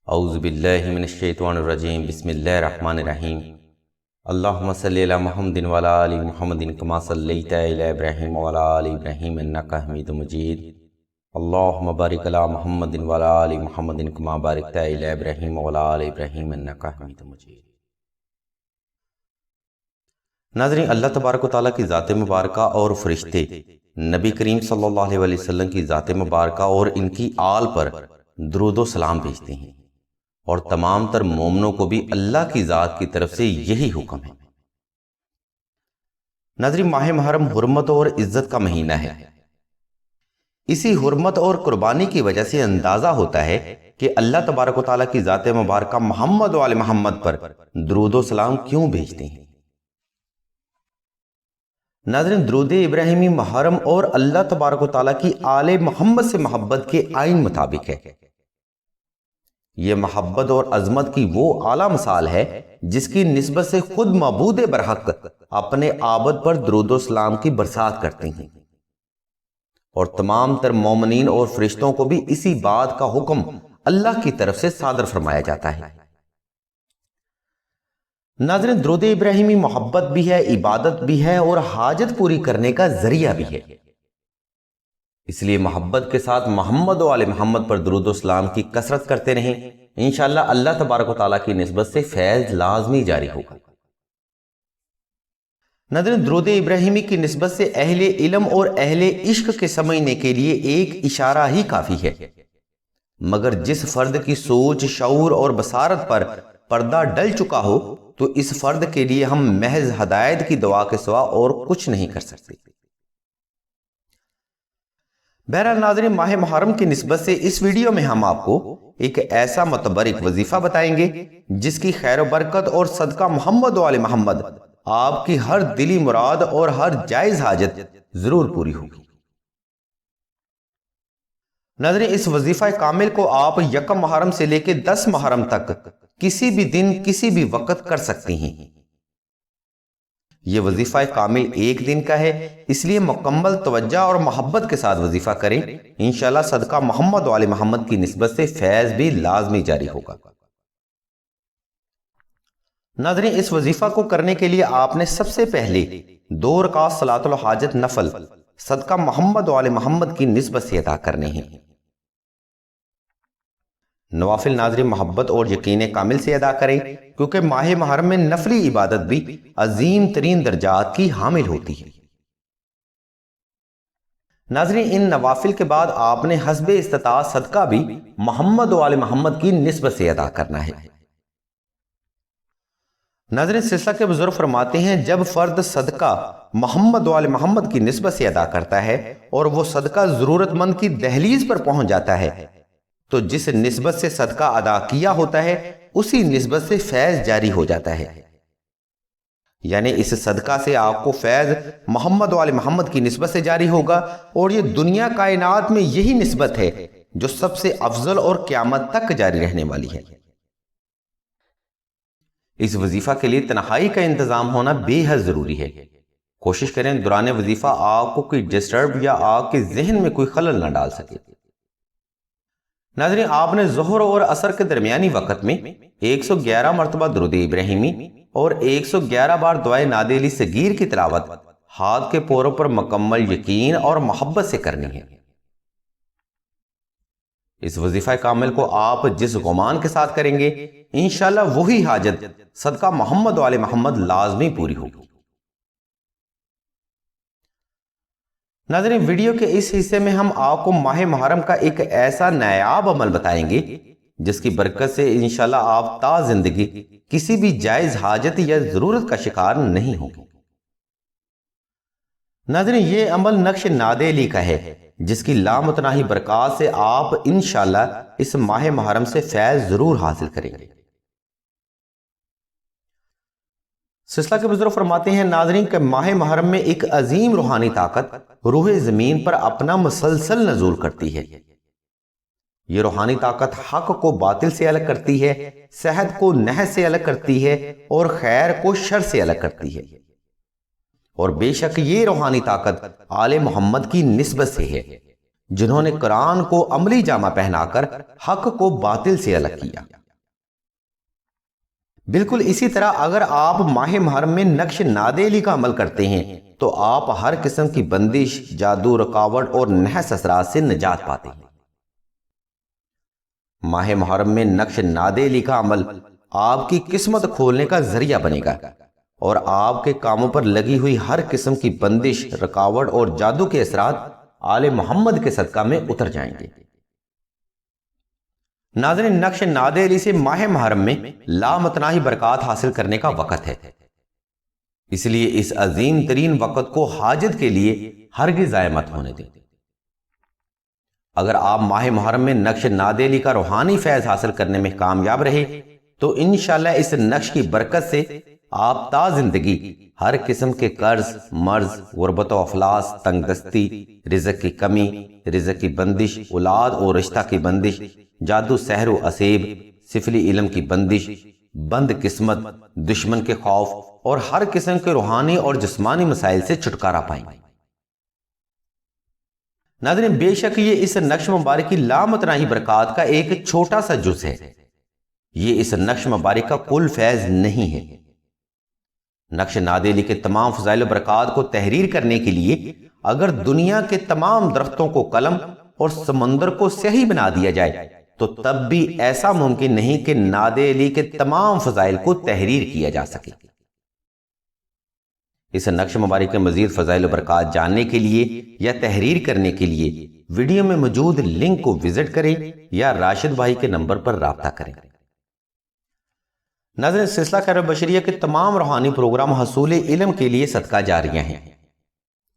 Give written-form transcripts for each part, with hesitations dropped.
اعوذ باللہ من الشیطان الرجیم بسم اللہ الرحمن الرحیم اللہم صلی علی محمد وعلی آل محمد کما صلیت علی ابراہیم وعلی آل ابراہیم انک حمید مجید اللہم بارک علی محمد وعلی آل محمد کما بارکت علی ابراہیم وعلی آل ابراہیم انک حمید مجید۔ ناظرین، اللہ تبارک و تعالیٰ کی ذات مبارکہ اور فرشتے نبی کریم صلی اللہ علیہ وسلم کی ذات مبارکہ اور ان کی آل پر درود و سلام بھیجتے ہیں، اور تمام تر مومنوں کو بھی اللہ کی ذات کی طرف سے یہی حکم ہے۔ ناظرین، ماہ محرم حرمت اور عزت کا مہینہ ہے۔ اسی حرمت اور قربانی کی وجہ سے اندازہ ہوتا ہے کہ اللہ تبارک و تعالیٰ کی ذات مبارکہ محمد و آل محمد پر درود و سلام کیوں بھیجتے ہیں۔ ناظرین، درود ابراہیمی محرم اور اللہ تبارک و تعالیٰ کی آل محمد سے محبت کے آئین مطابق ہے۔ یہ محبت اور عظمت کی وہ اعلیٰ مثال ہے جس کی نسبت سے خود معبود برحق اپنے عابد پر درود و سلام کی برسات کرتے ہیں، اور تمام تر مومنین اور فرشتوں کو بھی اسی بات کا حکم اللہ کی طرف سے صادر فرمایا جاتا ہے۔ ناظرین، درود ابراہیمی محبت بھی ہے، عبادت بھی ہے، اور حاجت پوری کرنے کا ذریعہ بھی ہے۔ اس لیے محبت کے ساتھ محمد و آل محمد پر درود و سلام کی کثرت کرتے رہیں، انشاءاللہ اللہ تبارک و تعالیٰ کی نسبت سے فیض لازمی جاری ہوگا۔ ناظرین، درود ابراہیمی کی نسبت سے اہل علم اور اہل عشق کے سمجھنے کے لیے ایک اشارہ ہی کافی ہے، مگر جس فرد کی سوچ، شعور اور بصارت پر پردہ ڈل چکا ہو تو اس فرد کے لیے ہم محض ہدایت کی دعا کے سوا اور کچھ نہیں کر سکتے۔ بہرحال ناظرین، ماہ محرم کی نسبت سے اس ویڈیو میں ہم آپ کو ایک ایسا متبرک وظیفہ بتائیں گے جس کی خیر و برکت اور صدقہ محمد و آل محمد آپ کی ہر دلی مراد اور ہر جائز حاجت ضرور پوری ہوگی۔ ناظرین، اس وظیفہ کامل کو آپ یکم محرم سے لے کے 10 محرم تک کسی بھی دن کسی بھی وقت کر سکتی ہیں۔ یہ وظیفہ کامل ایک دن کا ہے، اس لیے مکمل توجہ اور محبت کے ساتھ وظیفہ کریں، انشاءاللہ صدقہ محمد و آل محمد کی نسبت سے فیض بھی لازمی جاری ہوگا۔ ناظرین، اس وظیفہ کو کرنے کے لیے آپ نے سب سے پہلے 2 رکعت صلاۃ الحاجت نفل صدقہ محمد و آل محمد کی نسبت سے ادا کرنے ہیں۔ نوافل ناظرین محبت اور یقین کامل سے ادا کریں، کیونکہ ماہ محرم میں نفلی عبادت بھی عظیم ترین درجات کی حامل ہوتی ہے۔ ناظرین، ان نوافل کے بعد آپ نے حسب استطاعت صدقہ بھی محمد و آل محمد کی نسبت سے ادا کرنا ہے۔ ناظرین، سلسلہ کے بزرگ فرماتے ہیں، جب فرد صدقہ محمد و آل محمد کی نسبت سے ادا کرتا ہے اور وہ صدقہ ضرورت مند کی دہلیز پر پہنچ جاتا ہے تو جس نسبت سے صدقہ ادا کیا ہوتا ہے اسی نسبت سے فیض جاری ہو جاتا ہے، یعنی اس صدقہ سے آپ کو فیض محمد و آل محمد کی نسبت سے جاری ہوگا، اور یہ دنیا کائنات میں یہی نسبت ہے جو سب سے افضل اور قیامت تک جاری رہنے والی ہے۔ اس وظیفہ کے لیے تنہائی کا انتظام ہونا بے حد ضروری ہے۔ کوشش کریں دوران وظیفہ آپ کو کوئی ڈسٹرب یا آپ کے ذہن میں کوئی خلل نہ ڈال سکے۔ ناظرین، آپ نے ظہر اور عصر کے درمیانی وقت میں 111 مرتبہ درود ابراہیمی اور 111 بار دعائے نادی علی صغیر کی تلاوت ہاتھ کے پوروں پر مکمل یقین اور محبت سے کرنی ہے۔ اس وظیفہ کامل کو آپ جس گمان کے ساتھ کریں گے، انشاءاللہ وہی حاجت صدقہ محمد و آل محمد لازمی پوری ہوگی۔ ناظرین، ویڈیو کے اس حصے میں ہم آپ کو ماہ محرم کا ایک ایسا نایاب عمل بتائیں گے جس کی برکت سے انشاءاللہ آپ تا زندگی کسی بھی جائز حاجت یا ضرورت کا شکار نہیں ہوں گے۔ ناظرین، یہ عمل نقش ناد علی کا ہے جس کی لامتناہی برکات سے آپ انشاءاللہ اس ماہ محرم سے فیض ضرور حاصل کریں گے۔ سلسلہ کے بزرگ فرماتے ہیں، ناظرین، کہ ماہ محرم میں ایک عظیم روحانی طاقت روح زمین پر اپنا مسلسل نزول کرتی ہے۔ یہ روحانی طاقت حق کو باطل سے الگ کرتی ہے، صحت کو نحس سے الگ کرتی ہے، اور خیر کو شر سے الگ کرتی ہے، اور بے شک یہ روحانی طاقت آل محمد کی نسبت سے ہے، جنہوں نے قرآن کو عملی جامہ پہنا کر حق کو باطل سے الگ کیا۔ بالکل اسی طرح اگر آپ ماہ محرم میں نقش نادیلی کا عمل کرتے ہیں تو آپ ہر قسم کی بندش، جادو، رکاوٹ اور نحس اثرات سے نجات پاتے ہیں۔ ماہ محرم میں نقش نادیلی کا عمل آپ کی قسمت کھولنے کا ذریعہ بنے گا اور آپ کے کاموں پر لگی ہوئی ہر قسم کی بندش، رکاوٹ اور جادو کے اثرات آل محمد کے صدقہ میں اتر جائیں گے۔ ناظرین، نقش نادیلی سے ماہ محرم میں لامتناہی برکات حاصل کرنے کا وقت ہے، اس لیے اس عظیم ترین وقت کو حاجت کے لیے ہرگز ضائع مت ہونے دیں۔ اگر آپ ماہ محرم میں نقش نادیلی کا روحانی فیض حاصل کرنے میں کامیاب رہے تو انشاءاللہ اس نقش کی برکت سے آپ تا زندگی ہر قسم کے قرض، مرض، غربت و افلاس، تنگ دستی، رزق کی کمی، رزق کی بندش، اولاد اور رشتہ کی بندش، جادو، سحر و اسیب، سفلی علم کی بندش، بند قسمت، دشمن کے خوف اور ہر قسم کے روحانی اور جسمانی مسائل سے چھٹکارا پائیں گے۔ ناظرین، بے شک یہ اس نقش مبارک کی لامتناہی برکات کا ایک چھوٹا سا جز ہے، یہ اس نقش مبارک کا کل فیض نہیں ہے۔ نقش نادیلی کے تمام فضائل و برکات کو تحریر کرنے کے لیے اگر دنیا کے تمام درختوں کو قلم اور سمندر کو سیاہی بنا دیا جائے تو تب بھی ایسا ممکن نہیں کہ نادیلی کے تمام فضائل کو تحریر کیا جا سکے۔ اس نقش مبارک کے مزید فضائل و برکات جاننے کے لیے یا تحریر کرنے کے لیے ویڈیو میں موجود لنک کو وزٹ کریں یا راشد بھائی کے نمبر پر رابطہ کریں۔ ناظرین، سلسلہ خیر بشریہ کے تمام روحانی پروگرام حصول علم کے لیے صدقہ جاریہ ہیں۔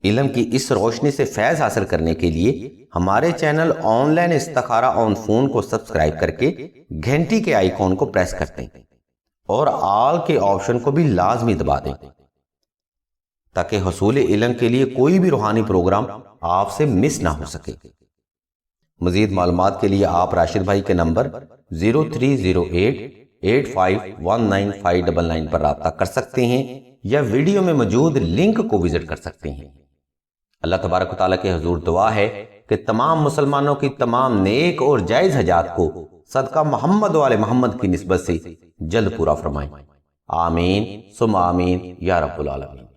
علم کی اس روشنی سے فیض حاصل کرنے کے لیے ہمارے چینل آن لائن استخارہ آن فون کو سبسکرائب کر کے گھنٹی کے آئیکن کو پریس کرتے ہیں اور آل کے آپشن کو بھی لازمی دبا دیں تاکہ حصول علم کے لیے کوئی بھی روحانی پروگرام آپ سے مس نہ ہو سکے۔ مزید معلومات کے لیے آپ راشد بھائی کے نمبر 0308851959 پر رابطہ کر سکتے ہیں یا ویڈیو میں موجود لنک کو وزٹ کر سکتے ہیں۔ اللہ تبارک و تعالیٰ کے حضور دعا ہے کہ تمام مسلمانوں کی تمام نیک اور جائز حاجات کو صدقہ محمد و آل محمد کی نسبت سے جلد پورا فرمائیں۔ آمین ثم آمین یا رب العالمین۔